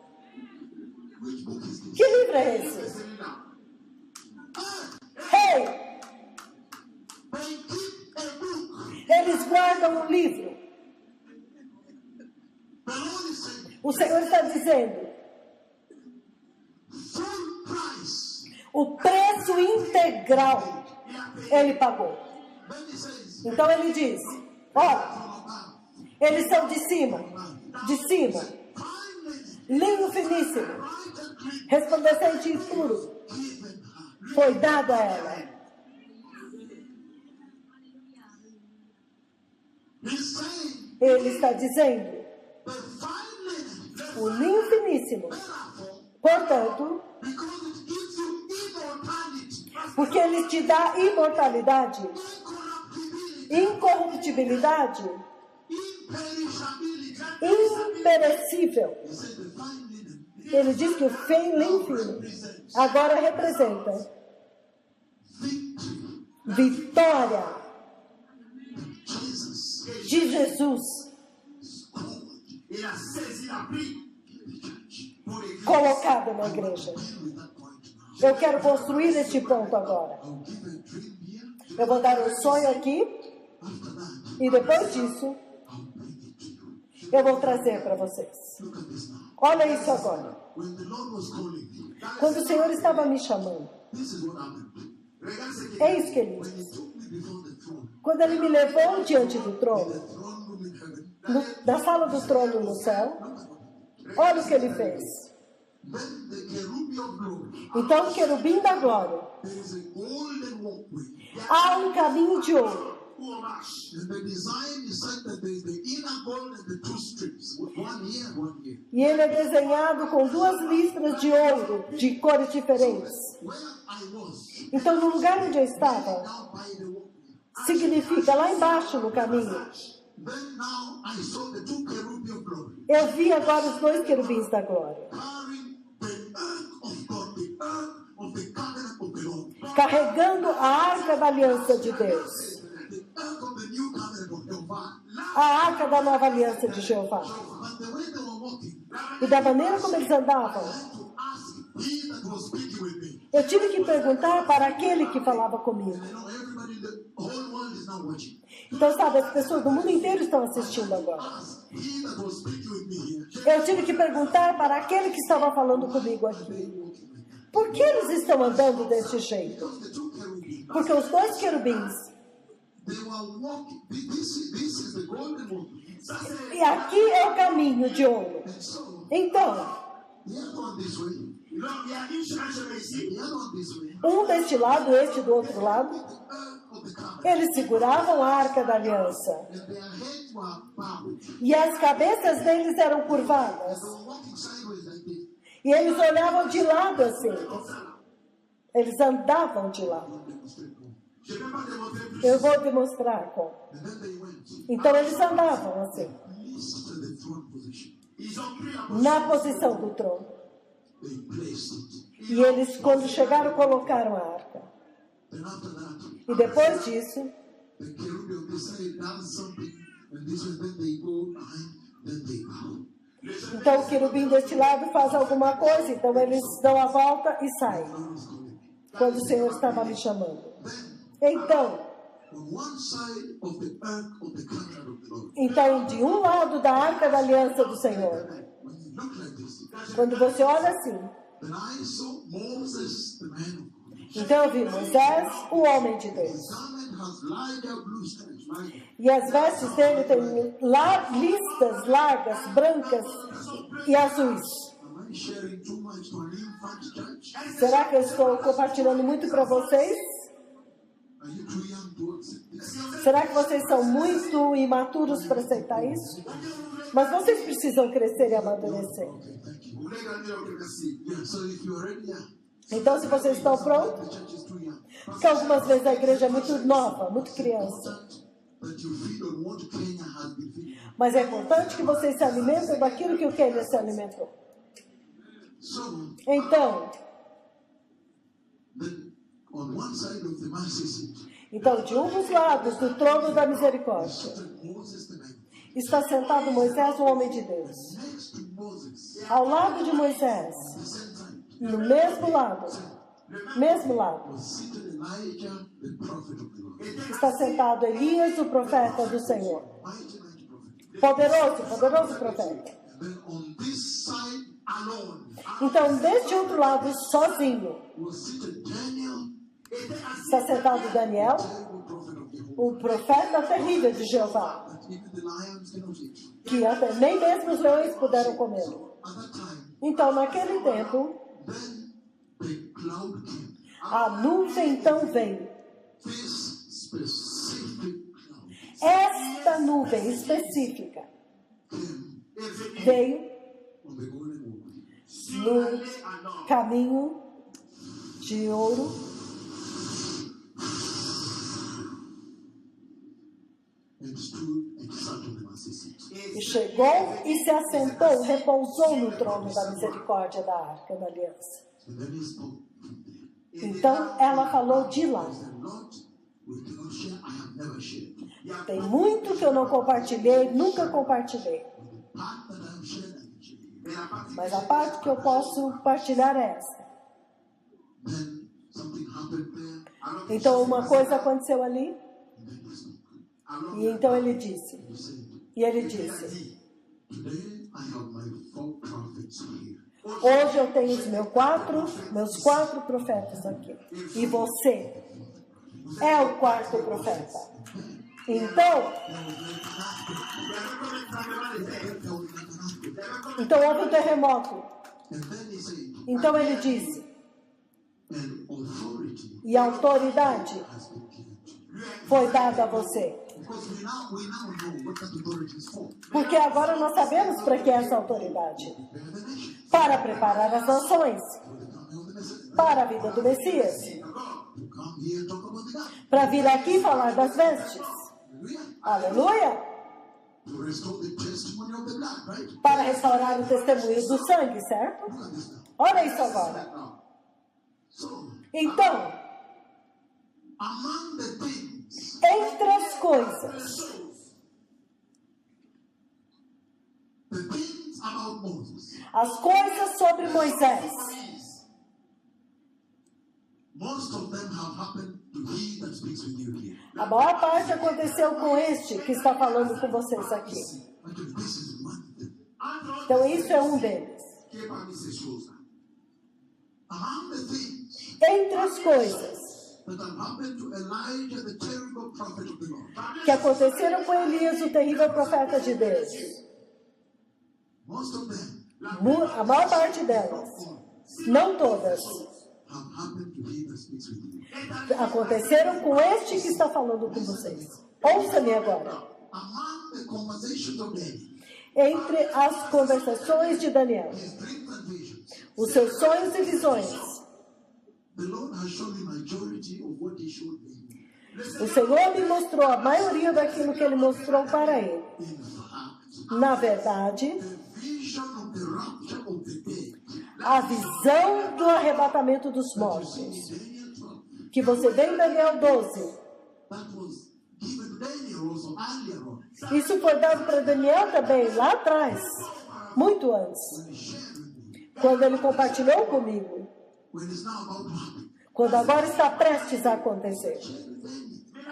Which book is this? Que livro é esse? Hey, They keep a book. eles guardam um livro. The Lord is saying, O Senhor está dizendo, full price. o preço integral ele pagou. Then he says, Então ele diz, olha, from above, eles são de cima, fine linen, linho finíssimo, bright and clean, resplandecente e puro, given her. foi dado a ela. He's saying, Ele está dizendo, the fine linen, o linho finíssimo, therefore, portanto, because it gives you immortality, porque ele te dá imortalidade, incorruptibility, incorruptibilidade, imperishability. imperecível. He said the fine linen Ele diz que o linho fino agora representa victory. vitória Jesus de Jesus scored Il a saisi la pris the church. pour l'église. colocada na igreja. Deal with that point now. Eu quero construir este ponto agora. I'll give a dream here. Eu vou dar um sonho aqui After that, e depois disso I'll bring it to you. eu vou trazer para vocês. Look at this now. Olha isso agora. When the Lord was calling me, Quando o Senhor estava me chamando, this is what happened. Regarde ce qu'il é isso que ele When diz. he took me before the throne, Quando ele me levou diante do the trono, throne room in heaven, da sala do trono no céu, olha o que ele fez. then the cherubim of glory, Então, o querubim da glória, there is a golden walkway. há um caminho de ouro. où on marche. And the design is such that there is the inner gold and the two strips, one here and one here. E ele é desenhado com duas listras de ouro de cores diferentes. Where I was, Então, no lugar onde eu estava, now by the walkway, significa lá embaixo no caminho. then now I saw the two cherubim of glory Eu vi agora os dois querubins da glória, carrying the ark of God, the ark of the covenant of the Lord, carregando a arca da aliança de Deus, the ark of the new covenant of Jehovah. a arca da nova aliança de Jeová. But the way they were walking, E da maneira como eles andavam, I had to ask he that was speaking with me. eu tive que perguntar para aquele que falava comigo. You know, everybody in the whole world is now watching. Então, sabe, as pessoas do mundo inteiro estão assistindo agora. Ask he that was speaking with me here. Eu tive que perguntar para aquele que estava falando comigo aqui. Por que eles estão andando desse jeito? Because the two cherubim, Porque os dois querubins, they were walking. This is the golden walk. e aqui é o caminho de ouro. And so, Então, the other one this way, Non, il y a une change ici. the other one this way. um deste lado, este do outro lado, The earth of the covenant. eles seguravam a arca da aliança. And their heads were bowed. E as cabeças deles eram curvadas. They were walking sideways like this. E eles olhavam de lado assim. Eles andavam de lado. Je ne peux pas démontrer plus. Eu vou demonstrar como. And then they went. Então eles andavam assim, Placed to the throne position. Ils ont pris la na posição do trono. They placed it. E eles, quando chegaram, colocaram a arca. Then after that, E depois disso, the cherubim on this side does something, and this way, then they go behind, then they bow. então o querubim deste lado faz alguma coisa, então eles dão a volta e saem, God is calling me. quando o Senhor estava me chamando. Then, Então, on one side of the ark of the covenant of the Lord, de um lado da arca da aliança do Senhor, when you look like this, quando você olha assim, then I saw Moses, the man of God. então eu vi Moisés, o homem de Deus. His garment has lighter blue stripes, right? E as vestes dele têm listas largas, brancas e azuis. Am I sharing too much to an infant church? Será que eu estou compartilhando muito para vocês? Are you too young to accept this? Será que vocês são muito imaturos para aceitar isso? Mas vocês precisam crescer e amadurecer. Okay, thank you. Vous voulez grandir au quelque chose. Yeah, so if you're already young, Então, se vocês estão prontos, the church is too young. porque algumas vezes a igreja é muito nova, muito criança. That you feed on what Kenya has been feeding. Mas é importante que vocês se alimentem daquilo que o Quênia se alimentou. So, Então, then on one side of the mercy seat, de um dos lados do trono da misericórdia, seated Moses the man. está sentado Moisés, o homem de Deus. Next to Moses, Ao lado de Moisés, the same time, no mesmo lado, was seated Elijah, the prophet of the Lord. está sentado Elias, o profeta do Senhor. Mighty prophet. Poderoso profeta. And then on this side alone Então, deste outro lado, sozinho, was seated Daniel, está sentado Daniel, terrible prophet of the whole. o profeta terrível de Jeová, That even the lions cannot eat. que até nem mesmo os leões puderam comê-lo. At that time, Então, naquele tempo, then the cloud came. a nuvem então veio. This specific cloud Esta nuvem específica came veio on the golden walkway. no caminho de ouro And stood and sat on the mercy seat. e chegou e se assentou, repousou no trono da misericórdia da arca da aliança. And then he spoke from there. Então, ela falou de lá. He said, Lord, we cannot share. I have never shared. Tem muito que eu não compartilhei, nunca compartilhei. But the part that I have shared, I can share here. Mas a parte que eu posso partilhar é essa. Then something happened there. Então, uma coisa aconteceu ali, And then he spoke. e então ele disse. He said, E ele disse: today I have my 4 prophets here. hoje eu tenho os meus quatro profetas aqui. E você é o quarto profeta. Então houve um terremoto. And then he said, Então ele disse: and authority e a autoridade has been given to you. foi dada a você. Because we now know what that authority is for. Porque agora nós sabemos para que é essa autoridade. Prepare the nation Para preparar as nações for the coming of the Messiah. para a vida do Messias. To come here and talk about the God. Para vir aqui falar das vestes. Hallelujah. Aleluia! To restore the testimony of the blood, right? Para restaurar o testemunho do sangue, certo? Look at this now. Olha isso agora. Now, so, Então, among the things entre as coisas about Moses. As coisas sobre Moisés. Most of them have happened to he that speaks with you here. A maior parte aconteceu com este que está falando com vocês aqui. Actually, this is one of them. Então, isso é um deles. qui est parmi ces choses-là. Among the things Entre as coisas that have happened to Elijah, the terrible prophet of the Lord, que aconteceram com Elias, o terrível profeta de Deus, most of them a maior parte delas, não todas, have happened to he that speaks with you. aconteceram com este que está falando com vocês. Ouça-me agora. Among the conversations of Daniel, Entre as conversações de Daniel, his dreams and visions, os seus sonhos e visões, the Lord has shown me majority of what he showed me. o Senhor me mostrou a maioria daquilo que Ele mostrou para ele. In fact, Na verdade, the vision of the rapture of the dead, a visão do arrebatamento dos mortos, in Daniel 12, que você vê em Daniel 12, that was given to Daniel also earlier on, isso foi dado para Daniel também, lá atrás, muito antes, when he shared with me, quando ele compartilhou comigo, when it's now about to happen. quando agora está prestes a acontecer.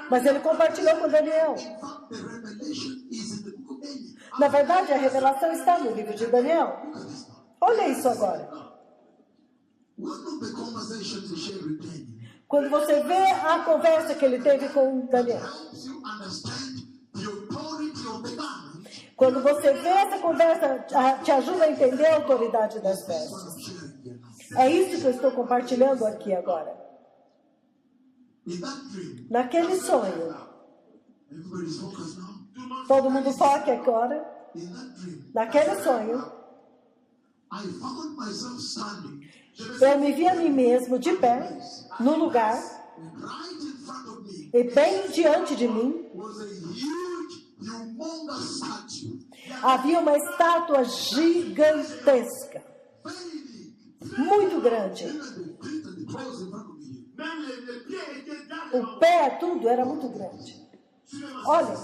Mas ele compartilhou com Daniel. In fact, the revelation is in the book of Daniel. Na verdade, a revelação está no livro de Daniel. Olha isso agora. One of the conversations he shared with Daniel Quando você vê a conversa que ele teve com Daniel, helps you understand the authority of the garment. quando você vê essa conversa, te ajuda a entender a autoridade das vestes. I'm sharing here now. É isso que eu estou compartilhando aqui agora. In that dream, Naquele sonho, everybody's focused now. todo mundo foca agora. In that dream, Naquele sonho, I found myself standing eu me vi a mim mesmo de pé, no lugar, right in front of me e bem diante de mim was a huge, humongous statue. havia uma estátua gigantesca, Very big. muito grande. Even the feet and the toes in front of me. Même les pieds étaient dans O pé, tudo era muito grande. Olha,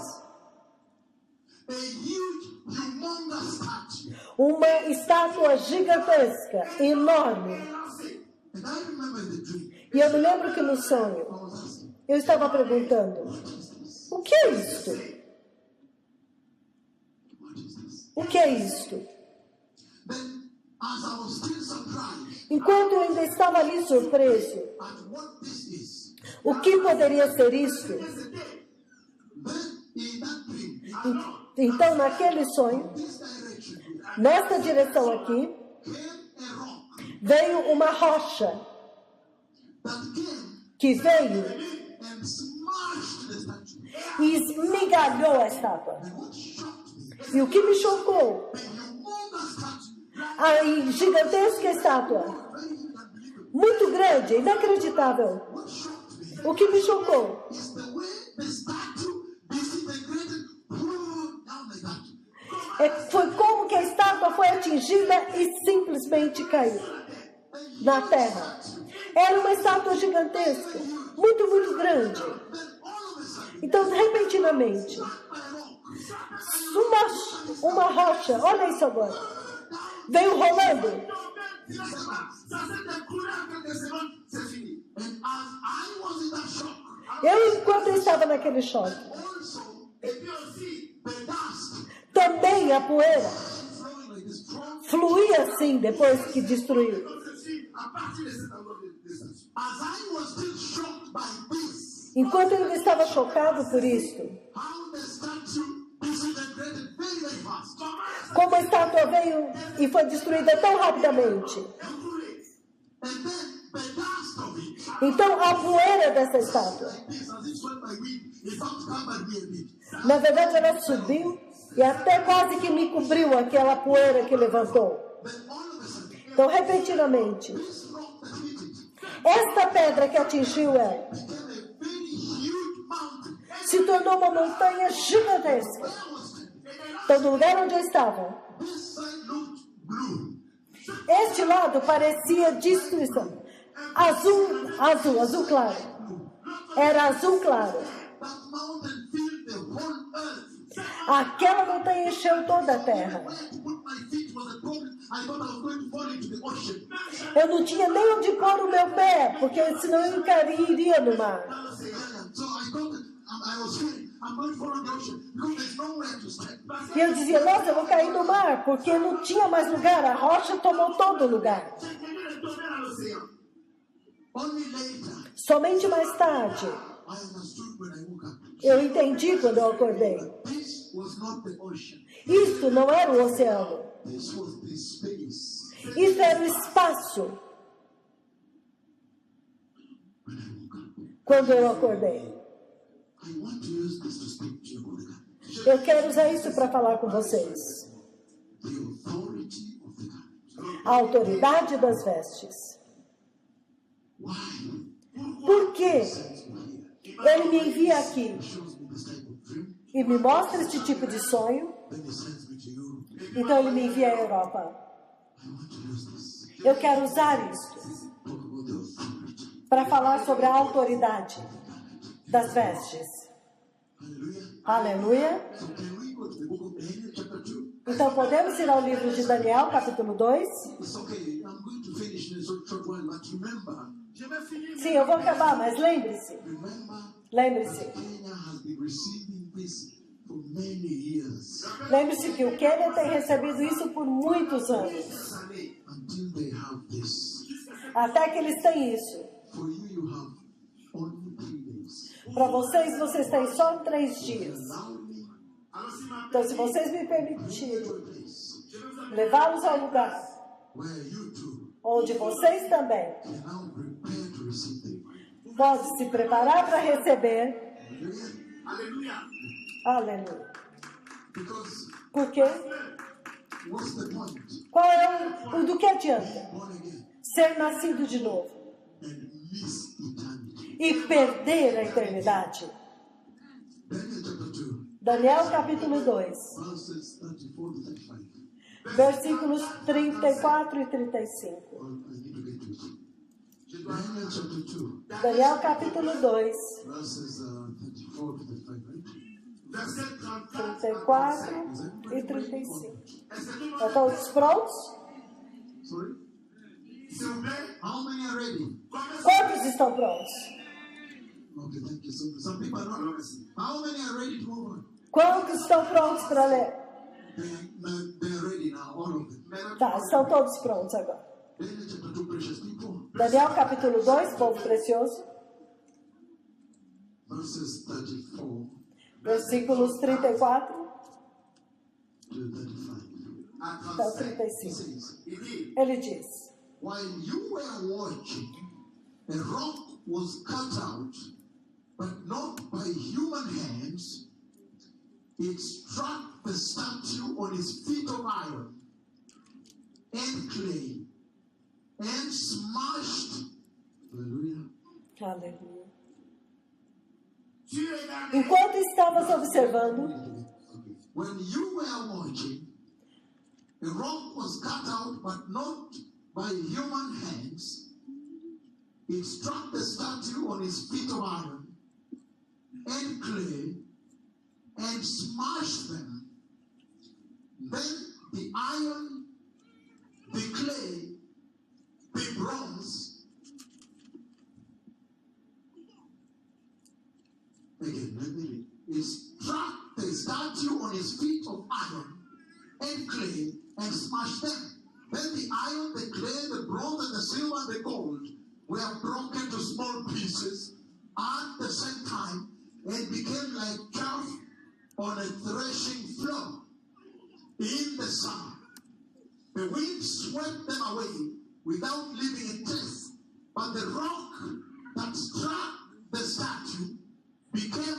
A huge, humongous statue. uma estátua gigantesca, enorme. And I remember in the dream, E eu me lembro que no sonho, I was asking, eu estava perguntando, o que é isto? what is this? O que é isto? Then, as I was still surprised Enquanto eu ainda estava ali surpreso, at what this is, o que poderia ser isto? then in that dream, Então, naquele sonho, this direction, nesta direção aqui, came a rock veio uma rocha that came que veio and smashed the statue. e esmigalhou a estátua. And what shocked me, E o que me chocou, the humongous statue, a gigantesca estátua, very unbelievable. muito grande, inacreditável. What shocked me O que me chocou is the way the statue disintegrated down like that. foi como que a estátua foi atingida e simplesmente caiu na terra. Era uma estátua gigantesca, muito, muito grande. Then all of a sudden, Então, repentinamente, by a rock, uma rocha, olha isso agora, veio rolando. Ça s'était coulé en quelques secondes, c'est fini. and as I was in that shock, Eu, enquanto eu estava naquele choque, also Et puis aussi, the dust também a poeira flowing like this strong. fluía assim depois que destruiu. comme ceci, à partir de cet endroit de statue. As I was still shocked by this, Enquanto eu ainda estava chocado por isto, how the statue disintegrated very, very fast. como a estátua veio e foi destruída tão rapidamente. And then the dust of it, Então, a poeira dessa estátua, like this, as it swept my wind, it found covered me a bit. na verdade, ela subiu e até quase que me cobriu aquela poeira que levantou. Then all of a sudden, Então, repentinamente, this rock that hit it esta pedra que atingiu ela became a very huge mountain. se tornou uma montanha gigantesca. I was standing. Então, no lugar onde eu estava, This side looked blue. este lado parecia destruição. Azul claro. Era azul claro. That mountain filled the whole earth. Aquela montanha encheu toda a terra. Where to put my feet was I thought I was going to fall into the ocean. Eu não tinha nem onde pôr o meu pé, porque senão eu cairia no mar. So I thought that I was feeling, I'm going to fall in the ocean because there's nowhere to stand. E eu dizia, nossa, eu vou cair no mar, porque não tinha mais lugar, a rocha tomou todo o lugar. Only later, Somente mais tarde, I understood when I woke up. eu entendi quando eu acordei. This was not the ocean. Isso não era o oceano, This was the space. isso era o espaço. When I woke up, Quando eu acordei. I want to use this to speak to you about the garment. Eu quero usar isso para falar com vocês. The authority of the garment. A autoridade das vestes. Why? Por quê? Sends me here. Ele me envia aqui He shows me this type of dream. e me mostra este tipo de sonho, Then he sends me to Europe. então ele me envia à Europa. I want to use this. Eu quero usar isso Talk about the authority. para falar sobre a autoridade das vestes. Hallelujah. Aleluia. So can we go to the book of Daniel chapter 2? Então podemos ir ao livro de Daniel, capítulo 2? It's okay. I'm going to finish in a short while, but remember, Je vais finir. Sim, eu vou acabar, mas lembre-se. Lembre-se. Kenya has been receiving this for many years Lembre-se que o Quênia tem recebido isso por muitos anos. until they have this. Até que eles têm isso. For you, you have only 3 days. Para vocês, vocês têm só 3 dias. Allow me Alors, si ma Então, se vocês me to permitirem a place levá-los ao lugar where you too onde vocês também can now prepare to receive them. podem se preparar para receber. Hallelujah. Alléluia. Aleluia. Because Por quê? what's the point? Qual é o do que adianta? Born again Ser nascido de novo and miss eternity. e perder a eternidade. Daniel chapter 2, Daniel capítulo 2, verses 34 to 35. versículos 34 e 35. Well, I need to get to it. Daniel chapter 2, Daniel capítulo 2, verses 34 to 35, right? Verset 34. 34 Is e everybody 35. Est-ce que tout le monde Já todos prontos? Sorry? s'il vous plaît? How many are ready? Quantos estão prontos? Okay, thank you. Some people are not. How many are ready to move on? Quantos estão prontos para ler? They are ready now, all of them. Tá, estão todos prontos agora. Daniel chapter 2, precious people, Daniel capítulo 2, povo precioso, verses 34 versículos 34 to 35. até o He 35. says, Il dit, Ele diz: while you were watching, a rock was cut out, but not by human hands. It struck the statue on his feet of iron and clay and smashed. Hallelujah. Aleluia. tu regardais Enquanto estavas observando, Okay. When you were watching, a rock was cut out, but not by human hands. It struck the statue on his feet of iron and clay and smashed them. Then the iron, the clay, the bronze. Again, let me read. It struck the statue on his feet of iron and clay and smashed them. Then the iron, the clay, the bronze, and the silver and the gold were broken to small pieces at the same time and became like chaff on a threshing floor in the sun. The wind swept them away without leaving a trace. But the rock that struck the statue became